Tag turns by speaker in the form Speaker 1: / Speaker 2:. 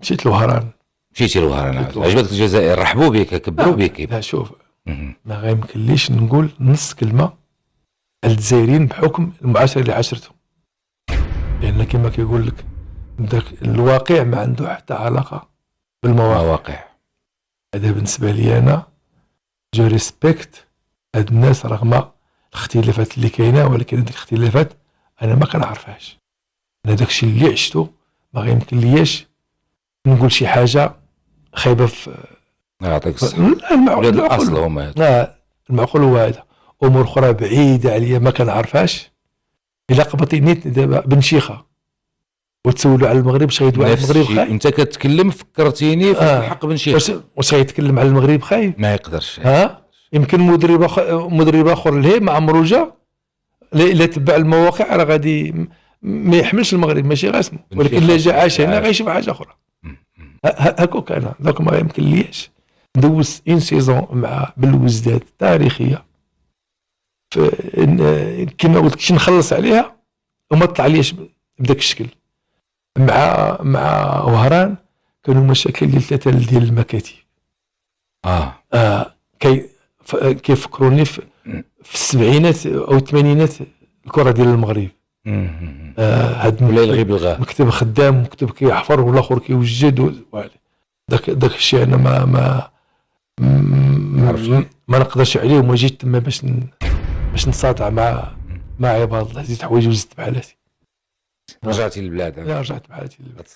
Speaker 1: مشيت لوهران.
Speaker 2: مشيتي لوهران، عجبتك الجزائر؟ رحبوا بك، كبروا بك؟
Speaker 1: لا شوف، ما غيمكنليش نقول نص كلمه على الجزائريين بحكم المعاشره اللي عاشرتهم، لان كما كيقول لك داك الواقع ما عنده حتى علاقه بالمواقع. هذا بالنسبه لي انا جو ريسبكت هاد الناس رغم الاختلافات اللي كاينه، ولكن هذيك الاختلافات انا ما كنعرفهاش. انا داكشي اللي عشتو ما غيمكن لياش نقول شي حاجه خايبه في
Speaker 2: يعطيك الصحه.
Speaker 1: لا المعقول
Speaker 2: الاصل هما
Speaker 1: لا المعقول هو هذا. امور اخرى بعيده عليا ما كنعرفهاش. الا قبطيني دابا بن شيخه وتسولوا على المغرب واش غيدوي على المغرب خايب؟
Speaker 2: انت كتكلم فكرتيني في الحق بن شيخه.
Speaker 1: واش غيتكلم على المغرب خايب؟
Speaker 2: ما يقدرش.
Speaker 1: يمكن مدرب اخر لهي ما عمرو جا الا تبع المواقع راه غادي ما يحملش المغرب ماشي غير اسمه، ولكن الا جا عاش هنا غيشوف حاجه اخرى. هكاك انا دونك ما يمكن ليش ندوز اون سيزون مع بالوزداد التاريخيه كما قلت كي نخلص عليها وما طلع ليش بداك الشكل. مع وهران كانوا مشاكل ديال 3 ديال المكاتب. كيفكروني في السبعينات او الثمانينات الكره ديال المغرب. هاد
Speaker 2: ولا يلغي بالغاء
Speaker 1: مكتب خدام مكتب كيحفر والاخر كيوجد داك الشيء انا ما نقدرش عليه، وما جيت تما باش نصادع مع عباد الله. زيد حوايج وزدت بحالاتي.
Speaker 2: رجعتي للبلاد؟
Speaker 1: رجعت بحالاتي للبلاد.